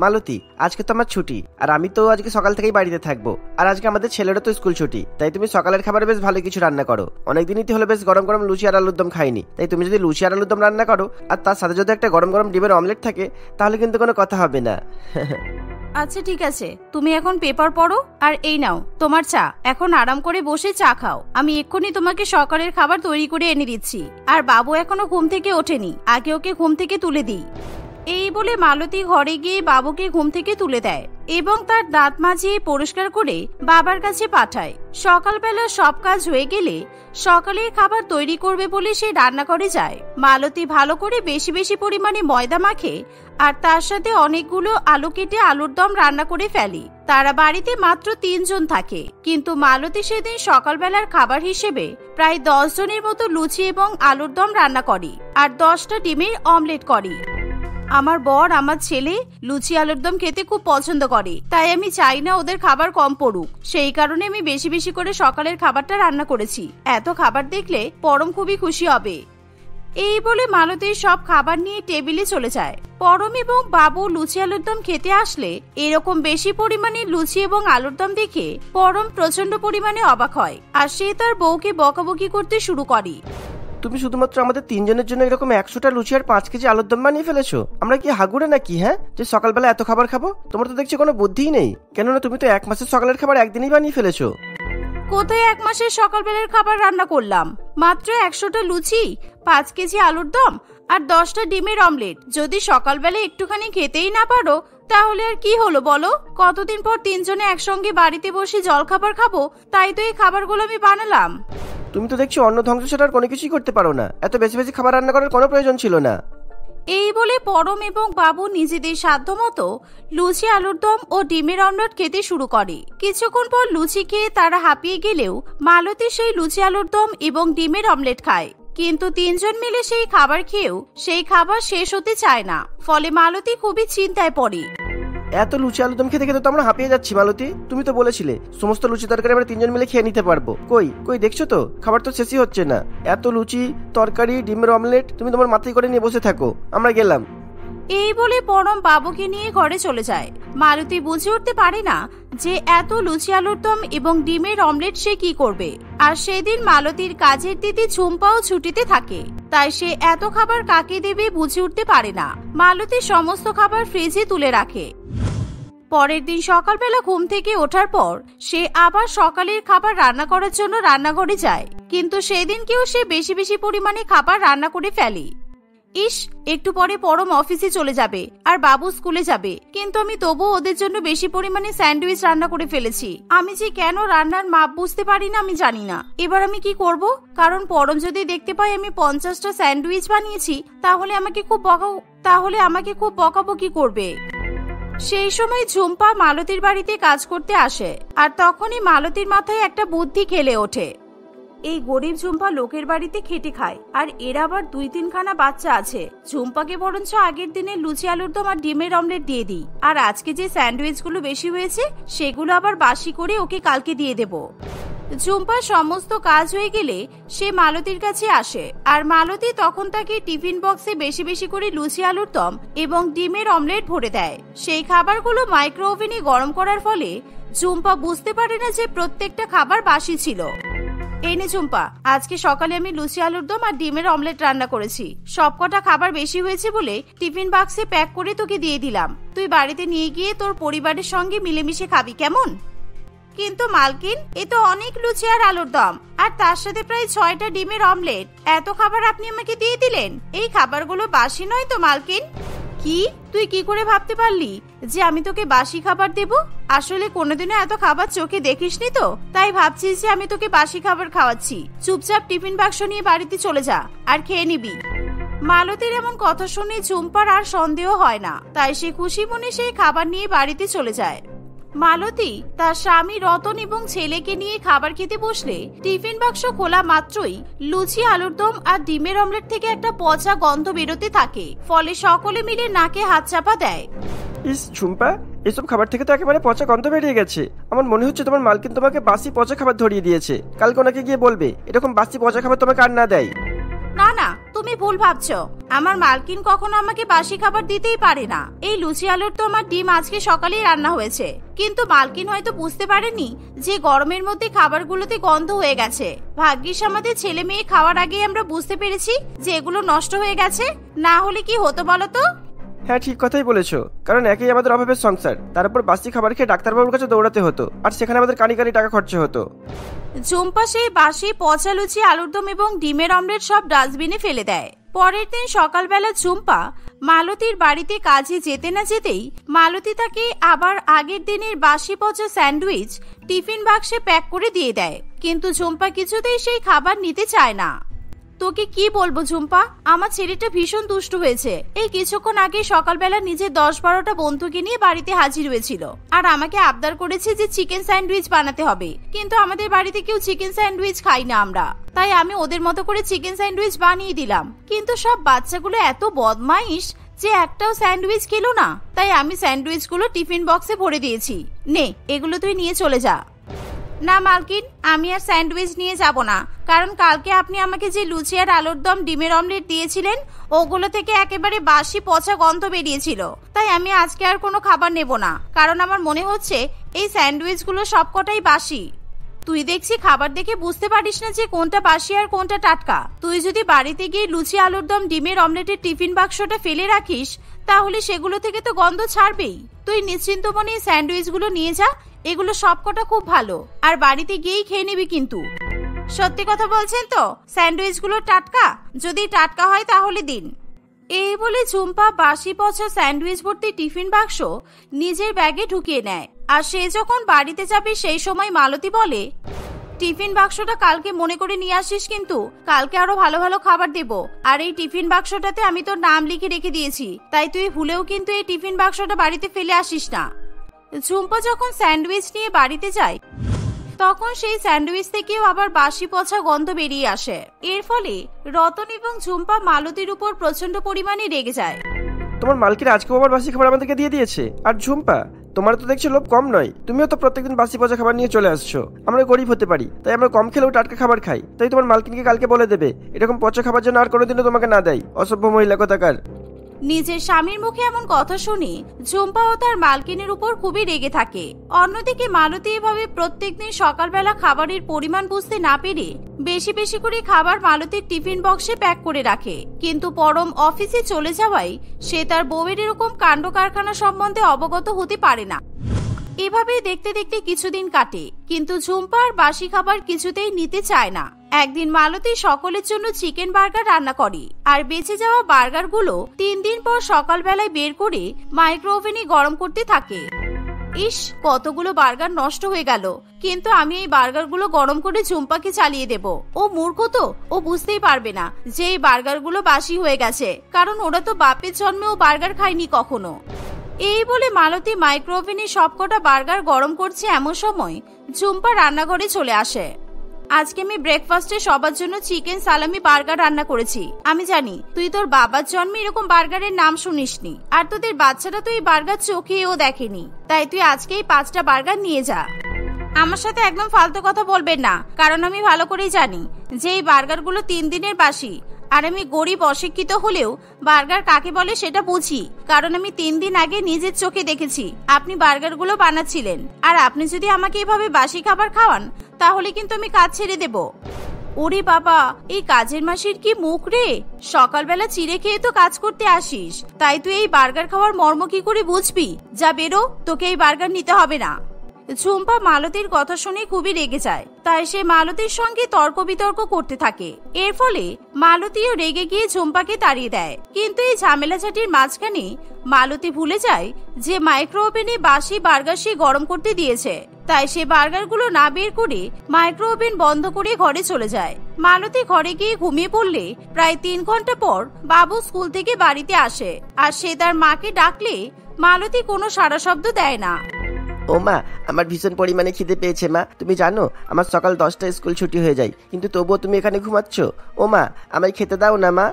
মালতী, আজকে তো আমার ছুটি, আর আমি তো আজকে সকাল থেকেই বাড়িতে থাকবো। আর আজকে আমাদের ছেলেরও তো স্কুল ছুটি, তাই তুমি সকালের খাবারে বেশ ভালো কিছু রান্না করো। অনেকদিনই তো হলো বেশ গরম গরম লুচি আর আলুর দম খাইনি, তাই তুমি যদি লুচি আর আলুর দম রান্না করো আর তার সাথে যদি একটা গরম গরম ডিমের অমলেট থাকে, তাহলে কিন্তু কোনো কথা হবে না। আচ্ছা ঠিক আছে, তুমি এখন পেপার পড়ো আর এই নাও তোমার চা। এখন আরাম করে বসে চা খাও, আমি এক্ষুনি তোমাকে সকালের খাবার তৈরি করে এনে দিচ্ছি। আর বাবু এখনো ঘুম থেকে ওঠেনি, আগে ওকে ঘুম থেকে তুলে দিই। এই বলে মালতী ঘরে গিয়ে বাবুকে ঘুম থেকে তুলে দেয় এবং তার দাঁত মাজিয়ে পরিষ্কার করে বাবার কাছে পাঠায়। সকালবেলা সব কাজ হয়ে গেলে সকালের খাবার তৈরি করবে বলে সে রান্নাঘরে যায়। মালতী ভালো করে বেশি বেশি পরিমাণে ময়দা মাখে আর তার সাথে অনেকগুলো আলু কেটে আলুর দম রান্না করে ফেলে। তারা বাড়িতে মাত্র 3 জন থাকে, কিন্তু মালতী সেদিন সকালবেলার খাবার হিসেবে প্রায় 10 জনের মতো লুচি এবং আলুর দম রান্না করে আর 10টা ডিমের অমলেট করে। আমার বর আমার ছেলে লুচি আলুর দম খেতে খুব পছন্দ করে, তাই আমি চাই না ওদের খাবার কম পড়ুক। সেই কারণে আমি বেশি বেশি করে সকালের খাবারটা রান্না করেছি। এত খাবার দেখলে পরম খুবই খুশি হবে। এই বলে মালতীর সব খাবার নিয়ে টেবিলে চলে যায়। পরম এবং বাবু লুচি আলুর দম খেতে আসলে এরকম বেশি পরিমাণে লুচি এবং আলুর দম দেখে পরম প্রচন্ড পরিমাণে অবাক হয় আর সে তার বউকে বকাবকি করতে শুরু করে। তুমি শুধুমাত্র আমাদের 3 জনের জন্য এরকম 100টা লুচি আর 5 কেজি আলুর দম বানিয়ে ফেলেছো। আমরা কি হাগুড়ে নাকি, হ্যাঁ, যে সকালবেলা এত খাবার খাবো? তোমার তো দেখছি কোনো বুদ্ধিই নেই, কেননা তুমি তো 1 মাসের সকালের খাবার একদিনই বানিয়ে ফেলেছো। কোথায় 1 মাসের সকালবেলার খাবার রান্না করলাম? মাত্র 100টা লুচি, 5 কেজি আলুর দম আর 10টা ডিমের অমলেট। যদি সকালবেলা একটুখানি খেতেই না পারো তাহলে আর কি হলো বলো? কতদিন পর 3 জনে একসঙ্গে বাড়িতে বসে জল খাবার খাবো, তাই তো এই খাবারগুলো আমি বানালাম। তুমি তো দেখছি অন্য ধ্বংস ছাড়া আর কোনো কিছুই করতে পারো না, এত বেশি বেশি খাবার রান্না করার কোনো প্রয়োজন ছিল না। এই বলে পরম এবং বাবু নিজেদের সাধ্যমতো লুচি আলুর দম ও ডিমের অমলেট খেতে শুরু করে। কিছুক্ষণ পর লুচি খেয়ে তারা হাঁপিয়ে গেলেও মালতী সেই লুচি আলুর দম এবং ডিমের অমলেট খায়, কিন্তু 3 জন মিলে সেই খাবার খেয়েও সেই খাবার শেষ হতে চায় না। ফলে মালতী খুবই চিন্তায় পড়ে। এত লুচি আলুর দম খেতে খেতে তো আমরা হাঁপিয়ে যাচ্ছি মালতী। তুমি তো বলেছিলে সমস্ত লুচি তরকারি আমরা 3 জন মিলে খেয়ে নিতে পারবো। কই দেখছো তো খাবার তো শেষই হচ্ছে না। এত লুচি তরকারি ডিমের অমলেট তুমি তোমার মাথায় করে নিয়ে বসে থাকো, আমরা গেলাম। এই বলে পরম বাবুকে নিয়ে ঘরে চলে যায়। মালতী বুঝে উঠতে পারে না যে এত লুচি আলুর দম এবং ডিমের অমলেট সে কি করবে। আর সেদিন মালতীর কাজের দিদি ঝুম্পাও ছুটিতে থাকে, তাই সে এত খাবার কাকে দেবে বুঝে উঠতে পারে না। মালতী সমস্ত খাবার ফ্রিজে তুলে রাখে। পরের দিন সকালবেলা ঘুম থেকে ওঠার পর সে আবার সকালের খাবার রান্না করার জন্য রান্নাঘরে যায়, কিন্তু সেদিনকেও সে বেশি বেশি পরিমাণে খাবার রান্না করে ফেলে। ইস, একটু পরে পরম অফিসে চলে যাবে আর বাবু স্কুলে যাবে, কিন্তু আমি তবুও ওদের জন্য বেশি পরিমাণে স্যান্ডউইচ রান্না করে ফেলেছি। আমি যে কেন রান্নার মাপ বুঝতে পারি না আমি জানি না। এবার আমি কি করব? কারণ পরম যদি দেখতে পাই আমি 50টা স্যান্ডউইচ বানিয়েছি তাহলে আমাকে খুব বকাবকি করবে। সেই সময় ঝুম্পা মালতীর বাড়িতে কাজ করতে আসে আর তখনই মালতীর মাথায় একটা বুদ্ধি খেলে ওঠে। এই গরিব ঝুম্পা লোকের বাড়িতে খেটে খায় আর এর আবার 2-3 খানা বাচ্চা আছে। ঝুম্পাকে বরঞ্চ আগের দিনে লুচি আলুর দম আর ডিমের অমলেট দিয়ে দিই, আর আজকে যে স্যান্ডউইচগুলো বেশি হয়েছে সেগুলো আবার বাসি করে ওকে কালকে দিয়ে দেব। ঝুম্পার সমস্ত কাজ হয়ে গেলে সে মালতীর কাছে আসে আর মালতী তখন তাকে টিফিন বক্সে বেশি বেশি করে লুচি আলুর দম এবং ডিমের অমলেট ভরে দেয়। সেই খাবারগুলো মাইক্রো ওভেনে গরম করার ফলে ঝুম্পা বুঝতে পারে না যে প্রত্যেকটা খাবার বাসি ছিল। এই নে ঝুম্পা, আজকে সকালে আমি লুচি আলুর দম আর ডিমের অমলেট রান্না করেছি। সবকটা খাবার বেশি হয়েছে বলে টিফিন বাক্সে প্যাক করে তোকে দিয়ে দিলাম। তুই বাড়িতে নিয়ে গিয়ে তোর পরিবারের সঙ্গে মিলেমিশে খাবি, কেমন? কিন্তু মালকিন, এ তো অনেক লুচি আর আলুর দম আর তার সাথে প্রায় 6টা ডিমের অমলেট। এত খাবার আপনি আমাকে দিয়ে দিলেন? এই খাবারগুলো বাসি নয় তো মালকিন? কি, তুই কি করে ভাবতে পারলি যে আমি তোকে বাসি খাবার দেব? আসলে কোনোদিনও এত খাবার চোখে দেখিসনি তো, তাই ভাবছিস যে আমি তোকে বাসি খাবার খাওয়াচ্ছি। চুপচাপ টিফিন বাক্স নিয়ে বাড়িতে চলে যা আর খেয়ে নিবি। মালতীর এমন কথা শুনে ঝুম্পার আর সন্দেহ হয় না, তাই সে খুশি মনে সেই খাবার নিয়ে বাড়িতে চলে যায়। মালতী তার স্বামী রতন এবং ছেলেকে নিয়ে খাবার খেতে বসলে টিফিন বাক্স খোলা মাত্রই লুচি আলুর দম আর ডিমের অমলেট থেকে একটা পচা গন্ধ বেরোতে থাকে। ফলে সকলে মিলে নাকে হাত চাপা দেয়। ইস ঝুম্পা, এসব খাবার থেকে তো একেবারে পচা গন্ধ বেরিয়ে গেছে। আমার মনে হচ্ছে তোমার মালকিন তোমাকে বাসি পচা খাবার ধরিয়ে দিয়েছে। কালকে ওনাকে গিয়ে বলবে এরকম বাসি পচা খাবার তোমাকে আর না দেয়। না না, তুমি ভুল ভাবছো। আমার মালকিন কখনো আমাকে বাসি খাবার দিতেই পারে না। এই লুচি আলুর তো আমার ডিম আজকে সকালেই রান্না হয়েছে, কিন্তু মালকিন হয়তো বুঝতে পারেনি যে গরমের মধ্যে খাবারগুলোতে গন্ধ হয়ে গেছে। ভাগ্যিস আমাদের ছেলে মেয়ে খাওয়ার আগে আমরা বুঝতে পেরেছি যে এগুলো নষ্ট হয়ে গেছে, না হলে কি হতো বলো তো? হ্যাঁ, ঠিক কথাই বলেছো। কারণ একই আমাদের অভাবের সংসার, তার উপর বাসি খাবার খেয়ে ডাক্তারবাবুর কাছে দৌড়াতে হতো, আর সেখানে আমাদের কানি কানি টাকা খরচ হতো। ঝুম্পা সেই বাসি পচা লুচি, আলুর দম এবং ডিমের অমলেট সব ডাস্টবিনে ফেলে দেয়। পরের দিন সকালবেলা ঝুম্পা মালতীর বাড়িতে কাজে যেতে না যেতেই মালতী তাকে আবার আগের দিনের বাসি পচা স্যান্ডউইচ টিফিন বাক্সে প্যাক করে দিয়ে দেয়, কিন্তু ঝুম্পা কিছুতেই সেই খাবার নিতে চায় না। তোকে কি বলবো ঝুম্পা, আমার ছেলেটা ভীষণ দুষ্টু হয়েছে। এই কিছুক্ষণ আগে সকালবেলা নিজের 10-12টা বন্ধুকে নিয়ে বাড়িতে হাজির হয়েছিল, আর আমাকে আবদার করেছে যে চিকেন স্যান্ডউইচ বানাতে হবে। কিন্তু আমাদের বাড়িতে কেউ চিকেন স্যান্ডউইচ খাই না আমরা, তাই আমি ওদের মতো করে চিকেন স্যান্ডউইচ বানিয়ে দিলাম। কিন্তু সব বাচ্চাগুলো এত বদমাইশ যে একটাও স্যান্ডউইচ খেলো না, তাই আমি স্যান্ডউইচগুলো টিফিন বক্সে ভরে দিয়েছি। নে, এগুলো তুই নিয়ে চলে যা। না মালকিন, আমি আর স্যান্ডউইচ নিয়ে যাব না, কারণ কালকে আপনি আমাকে যে লুচি আর আলুর দম ডিমের অমলেট দিয়েছিলেন ওগুলো থেকে একেবারে বাসি পচা গন্ধ বেরিয়েছিল। তাই আমি আজকে আর কোনো খাবার নেব না, কারণ আমার মনে হচ্ছে এই স্যান্ডউইচগুলো সবকটাই বাসি। তুই দেখছি খাবার দেখে বুঝতে পারিস না যে কোনটা বাসি আর কোনটা টাটকা। তুই যদি বাড়িতে গিয়ে লুচি আলুর দম ডিমের অমলেটের টিফিন বাক্সটা ফেলে রাখিস তাহলে সেগুলো থেকে তো গন্ধ ছাড়বেই। তুই নিশ্চিন্ত মনে এই স্যান্ডউইচগুলো নিয়ে যা, এগুলো সবকটা খুব ভালো, আর বাড়িতে গিয়েই খেয়ে নিবি। কিন্তু সত্যি কথা বলছেন তো? স্যান্ডউইচগুলো টাটকা? যদি টাটকা হয় তাহলে দিন। এই বলে ঝুম্পা বাসি পচা স্যান্ডউইচ ভর্তি টিফিন বাক্স নিজের ব্যাগে ঢুকিয়ে নেয়। আর সে যখন বাড়িতে যাবে সেই সময় মালতী বলে, টিফিন বাক্সটা কালকে মনে করে নিয়ে আসিস, কিন্তু কালকে আরো ভালো ভালো খাবার দেব। আর এই টিফিন বাক্সটাতে আমি তোর নাম লিখে রেখে দিয়েছি, তাই তুই ভুলেও কিন্তু এই টিফিন বাক্সটা বাড়িতে ফেলে আসিস না। ঝুম্পা যখন স্যান্ডউইচ নিয়ে বাড়িতে যায় তখন সেই স্যান্ডউইচ থেকেও আবার বাসি পচা গন্ধ বেরিয়ে আসে। এর ফলে রতন এবং ঝুম্পা মালতীর উপর প্রচন্ড পরিমাণে রেগে যায়। তোমার মালকিন আজকেও আবার বাসি খাবার আমাদেরকে দিয়ে দিয়েছে। আর ঝুম্পা, তোমার তো দেখছি লোভ কম নয়, তুমিও তো প্রত্যেকদিন বাসি পচা খাবার নিয়ে চলে আসছো। আমরা গরিব হতে পারি, তাই আমরা কম খেলেও টাটকা খাবার খাই। তাই তোমার মালকিনকে কালকে বলে দেবে এরকম পচা খাবার যেন আর কোনোদিনও তোমাকে না দেয়। অসভ্য মহিলা কোথাকার। নিজের স্বামীর মুখে এমন কথা শুনে ঝুম্পা ও তার মালকিনের উপর খুবই রেগে থাকে। অন্যদিকে মালতী এভাবে প্রত্যেকদিন সকালবেলা খাবারের পরিমাণ বুঝতে না পেরে বেশি বেশি করে খাবার মালতীর টিফিন বক্সে প্যাক করে রাখে। কিন্তু পরম অফিসে চলে যাওয়ায় সে তার বউয়ের এরকম কাণ্ড কারখানা সম্বন্ধে অবগত হতে পারে না। এভাবে দেখতে দেখতে কিছুদিন কাটে, কিন্তু ঝুম্পা আর বাসি খাবার কিছুতেই নিতে চায় না। একদিন মালতী সকলের জন্য চিকেন বার্গার রান্না করে, আর বেঁচে যাওয়া বার্গারগুলো 3 দিন পর সকালবেলায় বের করে মাইক্রো ওভেনে গরম করতে থাকে। ইস, কতগুলো বার্গার নষ্ট হয়ে গেল। কিন্তু আমি এই বার্গারগুলো গরম করে ঝুম্পাকে চালিয়ে দেব। ও মূর্খ তো, ও বুঝতেই পারবে না যে এই বার্গারগুলো বাসি হয়ে গেছে, কারণ ওরা তো বাপের জন্মেও বার্গার খায়নি কখনো। এই বলে মালতী মাইক্রো ওভেনে সবকটা বার্গার গরম করছে। এমন সময় ঝুম্পা রান্নাঘরে চলে আসে। আজকে আমি ব্রেকফাস্টে সবার জন্য চিকেন সালামি বার্গার রান্না করেছি। আমি জানি তুই তোর বাবার জন্মে এরকম বার্গারের নাম শুনিসনি, আর তোদের বাচ্চাটা তো এই বার্গার চোখেও দেখেনি, তাই তুই আজকেই 5টা বার্গার নিয়ে যা। আমার সাথে একদম ফালতু কথা বলবেন না, কারণ আমি ভালো করেই জানি যে এই বার্গারগুলো 3 দিনের বাসি। আর আমি গরিব অশিক্ষিত হলেও বার্গার কাকে বলে সেটা বুঝি, কারণ আমি 3 দিন আগে নিজের চোখে দেখেছি আপনি বার্গারগুলো বানাচ্ছিলেন। আর আপনি যদি আমাকে এভাবে বাসি খাবার খাওয়ান তাহলে কিন্তু আমি কাজ ছেড়ে দেব। ওরে বাবা, এই কাজের মাসির কি মুখ রে! সকালবেলা চিড়ে খেয়ে তো কাজ করতে আসিস, তাই তুই এই বার্গার খাওয়ার মর্ম কি করে বুঝবি? যা বেরো, তোকে এই বার্গার নিতে হবে না। ঝুম্পা মালতীর কথা শুনে খুবই রেগে যায়, তাই সে মালতীর সঙ্গে তর্ক বিতর্ক করতে থাকে। এর ফলে মালতীও রেগে গিয়ে ঝুম্পাকে তাড়িয়ে দেয়। কিন্তু এই ঝামেলাঝাটির মাঝখানে মালতী ভুলে যায় যে মাইক্রো ওভেনে বাসি বার্গার সে গরম করতে দিয়েছে, তাই সে বার্গারগুলো না বের করে মাইক্রো ওভেন বন্ধ করে ঘরে চলে যায়। মালতী ঘরে গিয়ে ঘুমিয়ে পড়লে প্রায় 3 ঘন্টা পর বাবু স্কুল থেকে বাড়িতে আসে, আর সে তার মাকে ডাকলে মালতী কোনো সাড়া শব্দ দেয় না। ও মা, আমার ভীষণ পরিমাণে খিদে পেয়েছে মা। তুমি জানো আমার সকাল 10টায় স্কুল ছুটি হয়ে যায়, কিন্তু তবুও তুমি এখানে ঘুমাচ্ছ। ও মা, আমায় খেতে দাও না মা।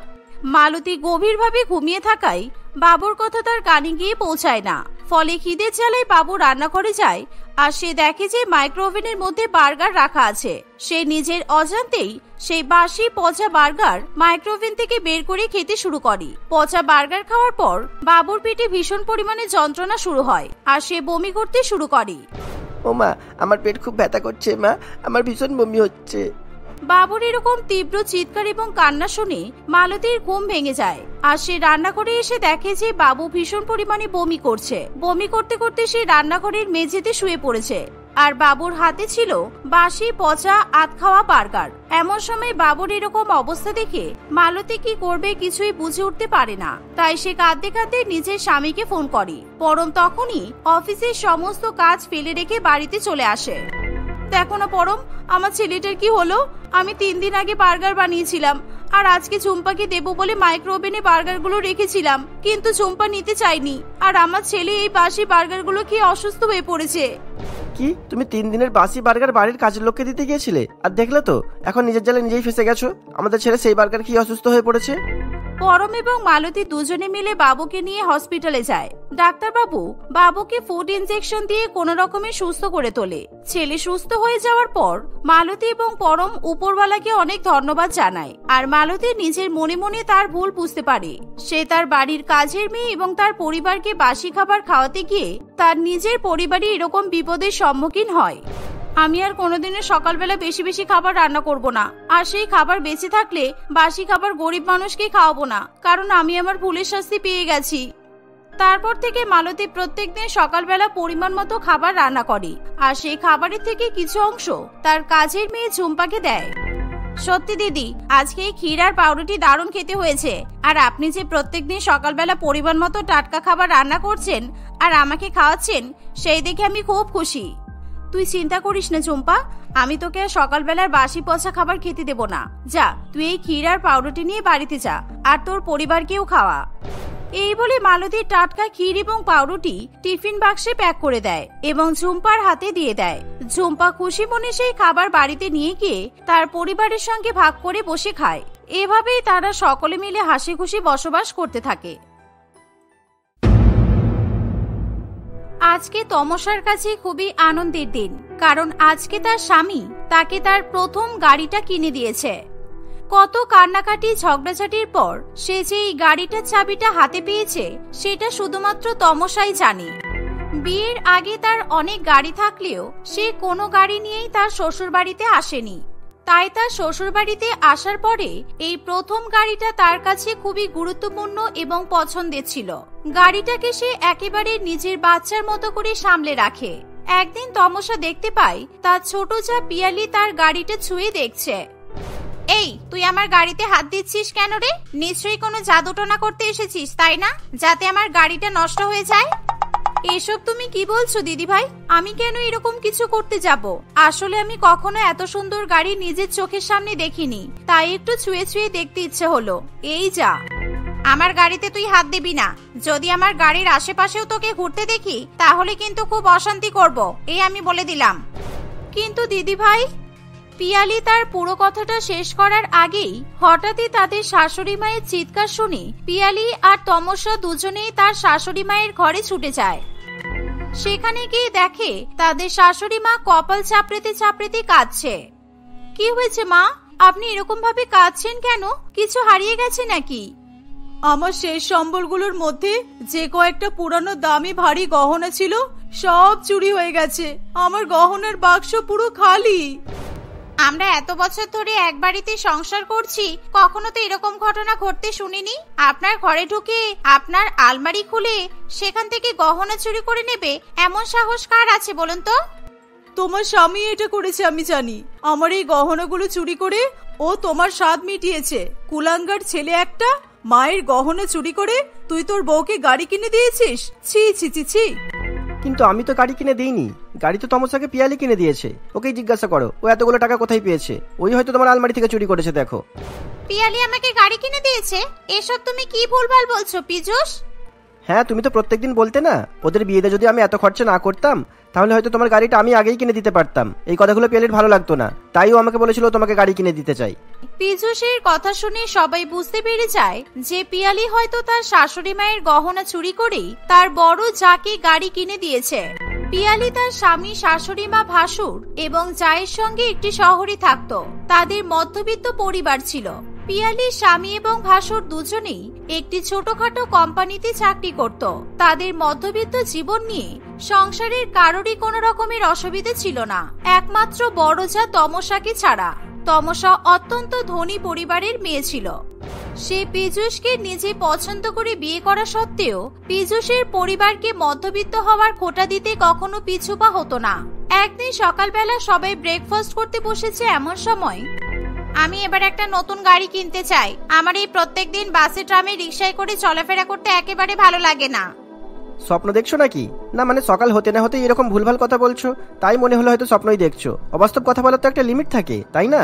মালতী গভীরভাবে ঘুমিয়ে থাকায় বাবুর কথা তার কানে গিয়ে পৌঁছায় না। ফলে খিদের জ্বালায় বাবু রান্নাঘরে যায় আর সে দেখে যে মাইক্রোওভেনের মধ্যে বার্গার রাখা আছে। সে নিজের অজান্তেই সেই বাসি পচা বার্গার মাইক্রোওভেন থেকে বের করে খেতে শুরু করে। পচা বার্গার খাওয়ার পর বাবুর পেটে ভীষণ পরিমাণে যন্ত্রণা শুরু হয় আর সে বমি করতে শুরু করে। ও মা, আমার পেট খুব ব্যথা করছে মা, আমার ভীষণ বমি হচ্ছে। বাবুর এরকম তীব্র চিৎকার এবং কান্না শুনে মালতীর ঘুম ভেঙে যায় আর সে রান্নাঘরে এসে দেখে যে বাবু ভীষণ পরিমাণে বমি করছে। বমি করতে করতে সে রান্নাঘরের মেঝেতে শুয়ে পড়েছে আর বাবুর হাতে ছিল বাসি পচা আধ খাওয়া বার্গার। এমন সময় বাবুর এরকম অবস্থা দেখে মালতী কি করবে কিছুই বুঝে উঠতে পারে না। তাই সে কাঁদতে কাঁদতে নিজের স্বামীকে ফোন করে। পরম তখনই অফিসের সমস্ত কাজ ফেলে রেখে বাড়িতে চলে আসে। দেখো না পরম, আমার ছেলেটার কি হলো। আমি 3 দিন আগে বার্গার বানিয়েছিলাম আর আজকে ঝুম্পাকে দেবো বলে মাইক্রোওভেনে বার্গারগুলো রেখেছিলাম, কিন্তু ঝুম্পা নিতে চাইনি। আর আমার ছেলে এই বাসি বার্গারগুলো খেয়ে অসুস্থ হয়ে পড়েছে। কি, তুমি 3 দিনের বাসি বার্গার বাড়ির কাজের লোককে দিতে গিয়েছিলে আর দেখলে তো এখন নিজের জালে নিজেই ফেসে গেছো। আমাদের ছেলে সেই বার্গার খেয়ে অসুস্থ হয়ে পড়েছে। পরম এবং মালতী দুজনে মিলে বাবুকে নিয়ে হসপিটালে যায়। ডাক্তারবাবু বাবুকে ফুড ইনজেকশন দিয়ে কোনো রকমে সুস্থ করে তোলে। ছেলে সুস্থ হয়ে যাওয়ার পর মালতী এবং পরম উপরওয়ালাকে অনেক ধন্যবাদ জানায়। আর মালতী নিজের মনে মনে তার ভুল বুঝতে পারে। সে তার বাড়ির কাজের মেয়ে এবং তার পরিবারকে বাসি খাবার খাওয়াতে গিয়ে তার নিজের পরিবারই এরকম বিপদের সম্মুখীন হয়। আমি আর কোনোদিনও সকালবেলা বেশি বেশি খাবার রান্না করব না, আর সেই খাবার বেঁচে থাকলে বাসি খাবার গরিব মানুষকে খাওয়াবো না, কারণ আমি আমার ভুলের শাস্তি পেয়ে গেছি। তারপর থেকে মালতী প্রত্যেকদিন সকালবেলা পরিমাণ মতো খাবার রান্না করে আর সেই খাবারের থেকে কিছু অংশ তার কাজের মেয়ে ঝুম্পাকে দেয়। সত্যি দিদি, আজকে এই ক্ষীর আর পাউরুটি দারুণ খেতে হয়েছে। আর আপনি যে প্রত্যেকদিন সকালবেলা পরিমাণ মতো টাটকা খাবার রান্না করছেন আর আমাকে খাওয়াচ্ছেন, সেই দেখে আমি খুব খুশি। তুই চিন্তা করিস না ঝুম্পা, আমি তোকে আর সকালবেলার বাসি পচা খাবার খেতে দেব না। যা, তুই এই ক্ষীর আর পাউরুটি নিয়ে বাড়িতে যা আর তোর পরিবারকেও খাওয়া। এই বলে মালতী টাটকা ক্ষীর এবং পাউরুটি টিফিন বাক্সে প্যাক করে দেয় এবং ঝুম্পার হাতে দিয়ে দেয়। ঝুম্পা খুশি মনে সেই খাবার বাড়িতে নিয়ে গিয়ে তার পরিবারের সঙ্গে ভাগ করে বসে খায়। এভাবেই তারা সকলে মিলে হাসি খুশি বসবাস করতে থাকে। আজকে তমসার কাছে খুবই আনন্দের দিন, কারণ আজকে তার স্বামী তাকে তার প্রথম গাড়িটা কিনে দিয়েছে। কত কান্নাকাটি ঝগড়াঝাটির পর সে যে এই গাড়িটার চাবিটা হাতে পেয়েছে সেটা শুধুমাত্র তমসাই জানে। বিয়ের আগে তার অনেক গাড়ি থাকলেও সে কোনো গাড়ি নিয়েই তার শ্বশুর বাড়িতে আসেনি। তাই তার শ্বশুর বাড়িতে আসার পরে এই প্রথম গাড়িটা তার কাছে খুবই গুরুত্বপূর্ণ এবং পছন্দের ছিল। গাড়িটাকে সে একেবারে নিজের বাচ্চার মতো করে সামলে রাখে। একদিন তমসা দেখতে পায় তার ছোট যা পিয়ালি তার গাড়িটা ছুঁয়ে দেখছে। এই, তুই আমার গাড়িতে হাত দিচ্ছিস কেন রে? নিশ্চয়ই কোনো জাদুটোনা করতে এসেছিস, তাই না, যাতে আমার গাড়িটা নষ্ট হয়ে যায়? এসব তুমি কি বলছো দিদি ভাই? আমি কেন এরকম কিছু করতে যাব? আসলে আমি কখনো এত সুন্দর গাড়ি নিজের চোখের সামনে দেখিনি, তাই একটু ছুঁয়ে ছুঁয়ে দেখতে ইচ্ছে হলো। এই যা, আমার গাড়িতে তুই হাত দিবি না। যদি আমার গাড়ির আশেপাশেও তোকে ঘুরতে দেখি তাহলে কিন্তু খুব অশান্তি করব, এই আমি বলে দিলাম। কিন্তু দিদি ভাই, পিয়ালি তার পুরো কথাটা শেষ করার আগেই হঠাৎই তাদের শাশুড়ি মায়ের চিৎকার শুনে পিয়ালি আর তমসা দুজনেই তার শাশুড়ি মায়ের ঘরে ছুটে যায়। সেখানে গিয়ে দেখে তাদের শাশুড়ি মা কপাল চাপড়েতে চাপড়েতে কাঁদছে। কি হয়েছে মা? আপনি এরকম ভাবে কাঁদছেন কেন? কিছু হারিয়ে গেছে নাকি? আমার শেষ সম্বলগুলোর মধ্যে যে কয়েকটা পুরানো দামি ভারী গহনা ছিল সব চুরি হয়ে গেছে। আমার গহনার বাক্স পুরো খালি। আমরা এত বছর ধরে এক বাড়িতে সংসার করছি, কখনো তো এরকম ঘটনা ঘটতে শুনিনি। আপনার ঘরে ঢুকে আপনার আলমারি খুলে সেখান থেকে গহনা চুরি করে নেবে এমন সাহস কার আছে বলুন তো? তোমার স্বামী এটা করেছে আমি জানি। আমার এই গহনাগুলো চুরি করে ও তোমার স্বাদ মিটিয়েছে। কুলাঙ্গার ছেলে একটা, মায়ের গহনা চুরি করে তুই তোর বউকে গাড়ি কিনে দিয়েছিস। ছি ছি ছি ছি। কিন্তু আমি তো গাড়ি কিনে দিইনি, গাড়ি তো তমসাকে পিয়ালি কিনে দিয়েছে। ওকেই জিজ্ঞাসা করো ও এতগুলো টাকা কোথায় পেয়েছে। ওই হয়তো তোমার আলমারি থেকে চুরি করেছে। দেখো, পিয়ালি আমাকে গাড়ি কিনে দিয়েছে? এসব তুমি কি ভুলভাল বলছো পীযূষ? হ্যাঁ, তুমি তো প্রত্যেকদিন বলতে না ওদের বিয়েতে যদি আমি এত খরচা না করতাম তাহলে হয়তো তোমার গাড়িটা আমি আগেই কিনে দিতে পারতাম। এই কথাগুলো পিয়ালির ভালো লাগতো না, তাই ও আমাকে বলেছিল তোমাকে গাড়ি কিনে দিতে চাই। পীযূষের কথা শুনে সবাই বুঝতে পেরে যায় যে পিয়ালি হয়তো তার শাশুড়ি মায়ের গহনা চুরি করেই তার বড় যাকে গাড়ি কিনে দিয়েছে। পিয়ালি তার স্বামী, শাশুড়ি মা, ভাসুর এবং জায়ের সঙ্গে একটি শহরে থাকত। তাদের মধ্যবিত্ত পরিবার ছিল। পিয়ালির স্বামী এবং ভাসুর দুজনেই একটি ছোটখাটো কোম্পানিতে চাকরি করত। তাদের মধ্যবিত্ত জীবন নিয়ে সংসারের কারোরই কোনো রকমের অসুবিধা ছিল না, একমাত্র বড় যা তমসাকে ছাড়া। তমসা অত্যন্ত ধনী পরিবারের মেয়ে ছিল। সে পীযূষকে নিজে পছন্দ করে বিয়ে করা সত্ত্বেও পীযূষের পরিবারকে মধ্যবিত্ত হওয়ার খোঁটা দিতে কখনো পিছুপা হতো না। একদিন সকালবেলা সবাই ব্রেকফাস্ট করতে বসেছে, এমন সময় আমি এবার একটা নতুন গাড়ি কিনতে চাই। আমার এই প্রত্যেকদিন বাসে, ট্রামে, রিকশায় করে চলাফেরা করতে একেবারে ভালো লাগে না। স্বপ্ন দেখছো নাকি? না মানে সকাল হতে না হতে এরকম ভুলভাল কথা বলছো, তাই মনে হলো হয়তো স্বপ্নই দেখছো। অবাস্তব কথা বলার তো একটা লিমিট থাকে, তাই না?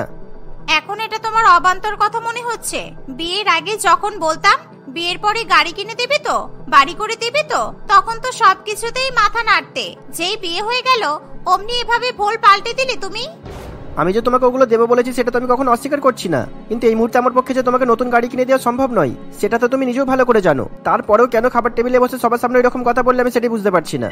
এখন এটা তোমার অবান্তর কথা মনে হচ্ছে? বিয়ের আগে যখন বলতাম বিয়ের পরে গাড়ি কিনে দিবি তো, বাড়ি করে দিবি তো, তখন তো সবকিছুতেই মাথা নাড়তে। যেই বিয়ে হয়ে গেল অমনি এভাবে ভুল পাল্টে দিলে তুমি। আমি যে তোমাকে ওগুলো দেবো বলেছি সেটা তো আমি কখনো অস্বীকার করছি না, কিন্তু এই মুহূর্তে আমার পক্ষে যে তোমাকে নতুন গাড়ি কিনে দেওয়া সম্ভব নয় সেটা তো তুমি নিজেও ভালো করে জানো। তারপরেও কেন খাবার টেবিলে বসে সবার সামনে এরকম কথা বললে আমি সেটাই বুঝতে পারছি না।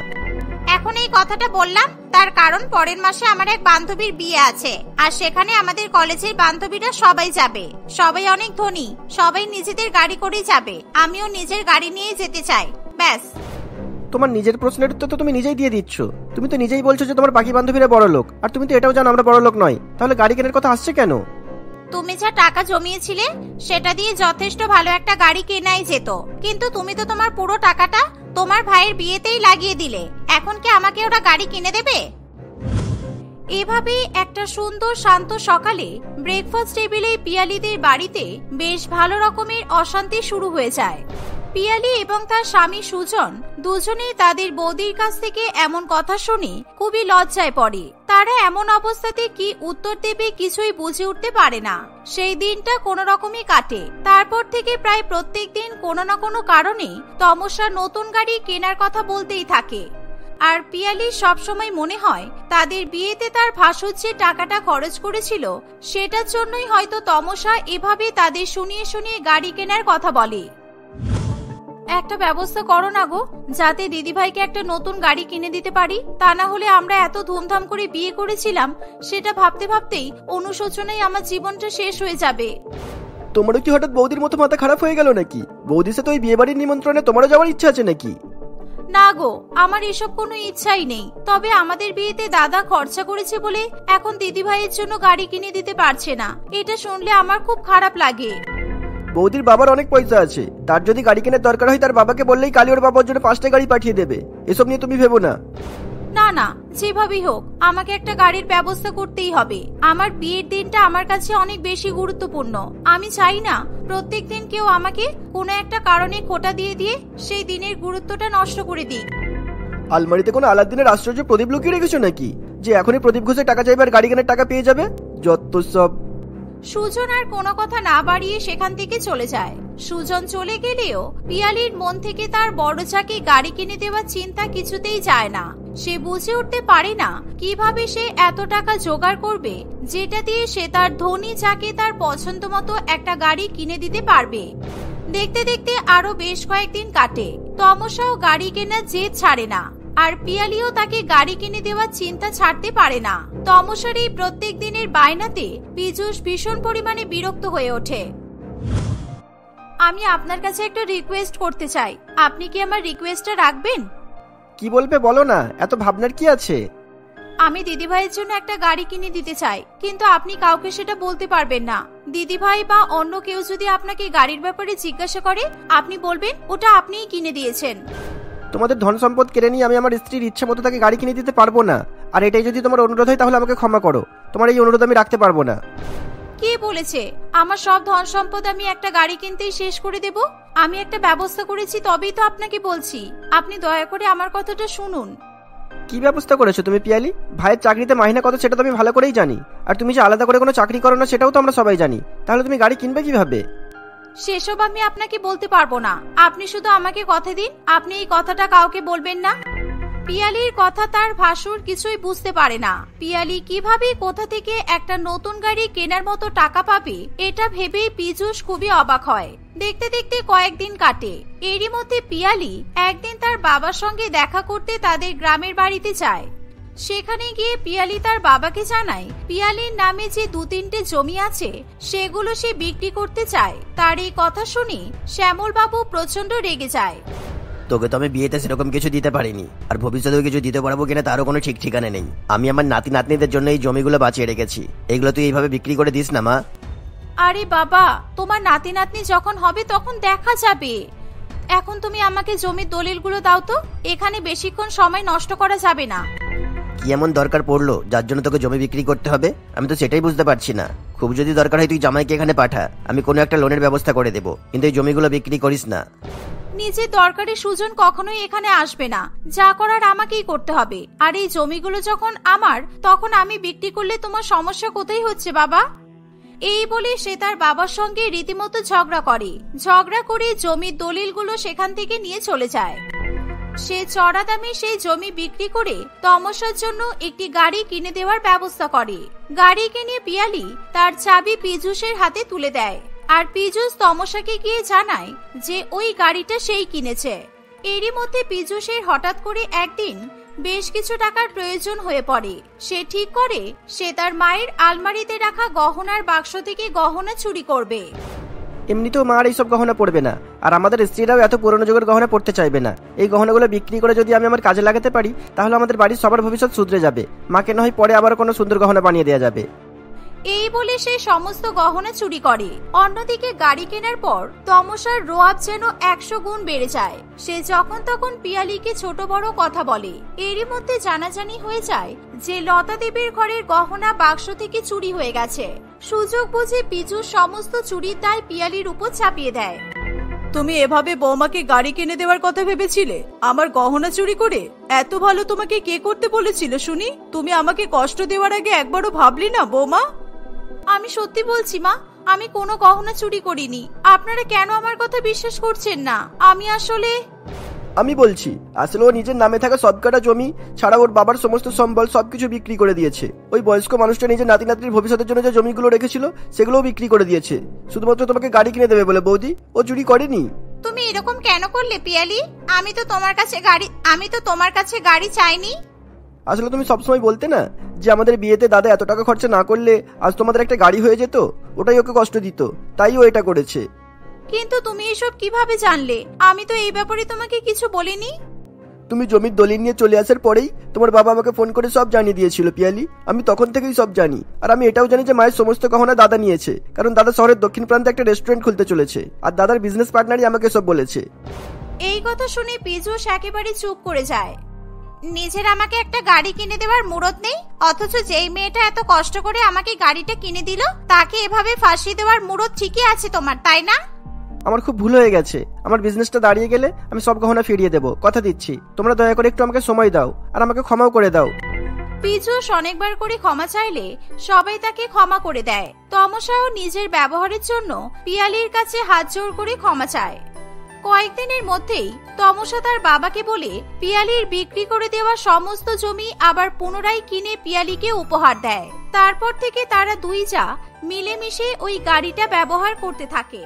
এখন এই কথাটা বললাম তার কারণ পরের মাসে আমার এক বান্ধবীর বিয়ে আছে, আর সেখানে আমাদের কলেজের বান্ধবীরা সবাই যাবে। সবাই অনেক ধনী, সবাই নিজেদের গাড়ি করেই যাবে। আমিও নিজের গাড়ি নিয়ে যেতে চাই, ব্যাস। তোমার নিজের প্রশ্নের উত্তর তো তুমি নিজেই দিয়ে দিচ্ছ। তুমি তো নিজেই বলছো যে তোমার বাকি বান্ধবীরা বড় লোক, আর তুমি তো এটাও জানো আমরা বড় লোক নয়, তাহলে গাড়ি কেনার কথা আসছে কেন? তুমি যা টাকা জমিয়েছিলে সেটা দিয়ে যথেষ্ট ভালো একটা গাড়ি কেনাই যেত, কিন্তু তুমি তো তোমার পুরো টাকাটা তোমার ভাইয়ের বিয়েতেই লাগিয়ে দিলে। এখন কি আমাকে ওরা গাড়ি কিনে দেবে? এভাবেই একটা সুন্দর শান্ত সকালে ব্রেকফাস্ট টেবিলে পিয়ালিদের বাড়িতে বেশ ভালো রকমের অশান্তি শুরু হয়ে যায়। পিয়ালি এবং তার স্বামী সুজন দুজনেই তাদের বৌদির কাছ থেকে এমন কথা শুনে খুবই লজ্জায় পড়ে। তারা এমন অবস্থাতে কি উত্তর দেবে কিছুই বুঝে উঠতে পারে না। সেই দিনটা কোনো রকমই কাটে। তারপর থেকে প্রায় প্রত্যেক দিন কোনো না কোনো কারণে তমসা নতুন গাড়ি কেনার কথা বলতেই থাকে। আর পিয়ালির সবসময় মনে হয় তাদের বিয়েতে তার ভাসুর যে টাকাটা খরচ করেছিল সেটার জন্যই হয়তো তমসা এভাবে তাদের শুনিয়ে শুনিয়ে গাড়ি কেনার কথা বলে। একটা ব্যবস্থা করো না গো, যাতে দিদিভাইকে একটা নতুন গাড়ি কিনে দিতে পারি। তা না হলে আমরা এত ধুমধাম করে বিয়ে করেছিলাম সেটা ভাবতে ভাবতেই অনুশোচনায় আমার জীবনটা শেষ হয়ে যাবে। তোমারও কি হঠাৎ বৌদির মতো মাথা খারাপ হয়ে গেল নাকি? বৌদির সাথে ওই বিয়ে বাড়ির নিমন্ত্রণে তোমারও যাওয়ার ইচ্ছা আছে নাকি? না গো, আমার এসব কোনো ইচ্ছাই নেই। তবে আমাদের বিয়েতে দাদা খরচা করেছে বলে এখন দিদিভাইয়ের জন্য গাড়ি কিনে দিতে পারছে না, এটা শুনলে আমার খুব খারাপ লাগে। বৌদির বাবার অনেক পয়সা আছে, তার যদি গাড়ি কেনার দরকার হয় তার বাবাকে বললেই কালি ওর বাবার জন্য 5টা গাড়ি পাঠিয়ে দেবে। এসব নিয়ে তুমি ভেবো না। না না, যেভাবেই হোক আমাকে একটা গাড়ির ব্যবস্থা করতেই হবে। আমার বিয়ের দিনটা আমার কাছে অনেক বেশি গুরুত্বপূর্ণ। আমি চাই না প্রত্যেক দিন কেউ আমাকে কোনো একটা কারণে খোটা দিয়ে দিয়ে সেই দিনের গুরুত্বটা নষ্ট করে দিক। আলমারিতে কোনো আলাদিনের আশ্চর্য প্রদীপ লুকিয়ে রেখেছো নাকি, যে এখনই প্রদীপ ঘষে টাকা চাইবে আর গাড়ি কেনার টাকা পেয়ে যাবে? যত সব। সুজন আর কোনো কথা না বাড়িয়ে সেখান থেকে চলে যায়। সুজন চলে গেলেও পিয়ালির মন থেকে তার বড় যাকে গাড়ি কিনে দেওয়ার চিন্তা কিছুতেই যায় না। সে বুঝে উঠতে পারে না কিভাবে সে এত টাকা জোগাড় করবে যেটা দিয়ে সে তার ধনী যাকে তার পছন্দ মতো একটা গাড়ি কিনে দিতে পারবে। দেখতে দেখতে আরো বেশ কয়েকদিন কাটে। তমসাও গাড়ি কেনার জেদ ছাড়ে না, আর পিয়ালিও তাকে গাড়ি কিনে দেওয়ার চিন্তা ছাড়তে পারে না। তমসার এই প্রত্যেক দিনের বায়নাতে পীযূষ ভীষণ পরিমাণে বিরক্ত হয়ে ওঠে। আমি আপনার কাছে একটা রিকোয়েস্ট করতে চাই, আপনি কি আমার রিকোয়েস্টটা রাখবেন? কি বলবে বলো না, এত ভাবনার কি আছে? আমি দিদিভাইয়ের জন্য একটা গাড়ি কিনে দিতে চাই, কিন্তু আপনি কাউকে সেটা বলতে পারবেন না। দিদিভাই বা অন্য কেউ যদি আপনাকে গাড়ির ব্যাপারে জিজ্ঞাসা করে আপনি বলবেন ওটা আপনিই কিনে দিয়েছেন। তোমাদের ধন সম্পদ কেড়ে নিয়ে আমি আমার স্ত্রীর ইচ্ছা মতো তাকে গাড়ি কিনে দিতে পারবো না, আর এটাই যদি তোমার অনুরোধ হয় তাহলে আমাকে ক্ষমা করো। তোমার এই অনুরোধ আমি রাখতে পারবো না। কে বলেছে আমার সব ধন সম্পদ আমি একটা গাড়ি কিনতেই শেষ করে দেব? আমি একটা ব্যবস্থা করেছি তবেই তো আপনাকে বলছি। আপনি দয়া করে আমার কথাটা শুনুন। কি ব্যবস্থা করেছো তুমি পিয়ালি? ভাইয়ের চাকরিতে মাইনে কত সেটা তো আমি ভালো করেই জানি, আর তুমি যে আলাদা করে কোনো চাকরি করো না সেটাও তো আমরা সবাই জানি। তাহলে তুমি গাড়ি কিনবে কিভাবে? সেসব আমি আপনাকে বলতে পারবো না। আপনি শুধু আমাকে কথা দিন আপনি এই কথাটা কাউকে বলবেন না। পিয়ালির কথা তার ভাসুর কিছুই বুঝতে পারে না। পিয়ালি কিভাবে কোথা থেকে একটা নতুন গাড়ি কেনার মতো টাকা পাবে এটা ভেবেই পীযূষ খুবই অবাক হয়। দেখতে দেখতে কয়েকদিন কাটে। এরই মধ্যে পিয়ালি একদিন তার বাবার সঙ্গে দেখা করতে তাদের গ্রামের বাড়িতে যায়। সেখানে গিয়ে পিয়ালি তার বাবাকে জানায় পিয়ালির নামে যে 2-3টে জমি আছে সেগুলো সে বিক্রি করতে চায়। তার এই কথা শুনে শ্যামল বাবু প্রচন্ড রেগে যায়। তোকে তো আমি বিয়েতে সেরকম কিছু দিতে পারিনি, আর ভবিষ্যতেও কিছু দিতে পারবো কিনা তারও কোনো ঠিক ঠিকানা নেই। আমি আমার নাতি নাতনিদের জন্য এই জমিগুলো বাঁচিয়ে রেখেছি, এগুলো তুই এইভাবে বিক্রি করে দিস না মা। আরে বাবা, তোমার নাতি নাতনি যখন হবে তখন দেখা যাবে। এখন তুমি আমাকে জমির দলিলগুলো দাও তো, এখানে বেশিক্ষণ সময় নষ্ট করা যাবে না। কি এমন দরকার পড়লো যার জন্য তোকে জমি বিক্রি করতে হবে? আমি তো সেটাই বুঝতে পারছি না। খুব যদি দরকার হয় তুই জামাইকে এখানে পাঠা, আমি কোনো একটা লোনের ব্যবস্থা করে দেবো, কিন্তু এই জমিগুলো বিক্রি করিস না। নিজের দরকারে সুজন কখনোই এখানে আসবে না, যা করার আমাকেই করতে হবে। আর এই জমিগুলো যখন আমার, তখন আমি বিক্রি করলে তোমার সমস্যা কোথায় হচ্ছে বাবা? এই বলে সে তার বাবার সঙ্গে রীতিমতো ঝগড়া করে জমির দলিলগুলো সেখান থেকে নিয়ে চলে যায়। সে চড়া দামে সেই জমি বিক্রি করে তমসার জন্য একটি গাড়ি কিনে দেওয়ার ব্যবস্থা করে। গাড়ি কিনে পিয়ালি তার চাবি পীযূষের হাতে তুলে দেয়, আর পীযূষ তমসাকে গিয়ে জানায় যে ওই গাড়িটা সেই কিনেছে। এরই মধ্যে পীযূষের হঠাৎ করে একদিন বেশ কিছু টাকার প্রয়োজন হয়ে পড়ে। সে ঠিক করে সে তার মায়ের আলমারিতে রাখা গহনার বাক্স থেকে গহনা চুরি করবে। এমনিতেও মার এইসব গহনা পড়বে না, আর আমাদের স্ত্রীরাও এত পুরনো যুগের গহনা পড়তে চাইবে না। এই গহনাগুলো বিক্রি করে যদি আমি আমার কাজে লাগাতে পারি তাহলে আমাদের বাড়ির সবার ভবিষ্যৎ শুধরে যাবে। মাকে নয় পরে আবার কোনো সুন্দর গহনা বানিয়ে দেওয়া যাবে। এই বলে সে সমস্ত গহনা চুরি করে। অন্যদিকে গাড়ি কেনার পর তমসার রোয়াব যেন 100 গুণ বেড়ে যায়। সে যখন তখন পিয়ালিকে ছোট বড় কথা বলে। এরই মধ্যে জানাজানি হয়ে যায় যে লতা দেবীর ঘরের গহনা বাক্স থেকে চুরি হয়ে গেছে। সুযোগ বুঝে পীযূষ সমস্ত চুরির দায় পিয়ালির উপর চাপিয়ে দেয়। তুমি এভাবে বৌমাকে গাড়ি কিনে দেওয়ার কথা ভেবেছিলে আমার গহনা চুরি করে? এত ভালো তোমাকে কে করতে বলেছিল শুনি? তুমি আমাকে কষ্ট দেওয়ার আগে একবারও ভাবলি না বৌমা? আমি সত্যি বলছি মা, আমি কোনো গহনা চুরি করিনি। আপনারা কেন আমার কথা বিশ্বাস করছেন না? আমি বলছি, আসলে ও নিজের নামে থাকা সবকটা জমি ছাড়া ওর বাবার সমস্ত সম্বল সবকিছু বিক্রি করে দিয়েছে। ওই বয়স্ক মানুষটা নিজের নাতি নাতনির ভবিষ্যতের জন্য যে জমিগুলো রেখেছিল সেগুলোও বিক্রি করে দিয়েছে শুধুমাত্র তোমাকে গাড়ি কিনে দেবে বলে। বৌদি, ও চুরি করেনি। তুমি এরকম কেন করলে পিয়ালি? আমি তো তোমার কাছে গাড়ি চাইনি। আসলে তুমি সবসময় বলতে না যে আমাদের বিয়েতে দাদা এত টাকা খরচা না করলে আজ তোমাদের একটা গাড়ি হয়ে যেত, ওটাই ওকে কষ্ট দিত, তাই ও এটা করেছে। কিন্তু তুমি এসব কিভাবে জানলে? আমি তো এই ব্যাপারে তোমাকে কিছু বলিনি। তুমি জমির দলিল নিয়ে চলে আসার পরেই তোমার বাবা আমাকে ফোন করে সব জানিয়ে দিয়েছিল পিয়ালি। আমি তখন থেকেই সব জানি, আর আমি এটাও জানি যে মায়ের সমস্ত গহনা দাদা নিয়েছে, কারণ দাদা শহরের দক্ষিণ প্রান্তে একটা রেস্টুরেন্ট খুলতে চলেছে, আর দাদার বিজনেস পার্টনারই আমাকে সব বলেছে। এই কথা শুনে পীযূষ একেবারে চুপ করে যায়। নিজের আমাকে একটা গাড়ি কিনে দেওয়ার মুরত নেই, অথচ যেই মেয়েটা এত কষ্ট করে আমাকে গাড়িটা কিনে দিল তাকে এভাবে ফাঁসিয়ে দেওয়ার মুরত ঠিকই আছে তোমার, তাই না? আমার খুব ভুল হয়ে গেছে। আমার বিজনেসটা দাঁড়িয়ে গেলে আমি সব গহনা ফিরিয়ে দেবো, কথা দিচ্ছি। তোমরা দয়া করে একটু আমাকে সময় দাও আর আমাকে ক্ষমাও করে দাও। পীযূষ অনেকবার করে ক্ষমা চাইলে সবাই তাকে ক্ষমা করে দেয়। তমসাও নিজের ব্যবহারের জন্য পিয়ালির কাছে হাত জোড় করে ক্ষমা চায়। কয়েকদিনের মধ্যেই তমসা তার বাবাকে বলে পিয়ালির বিক্রি করে দেওয়া সমস্ত জমি আবার পুনরায় কিনে পিয়ালিকে উপহার দেয়। তারপর থেকে তারা দুই যা মিলেমিশে ওই গাড়িটা ব্যবহার করতে থাকে।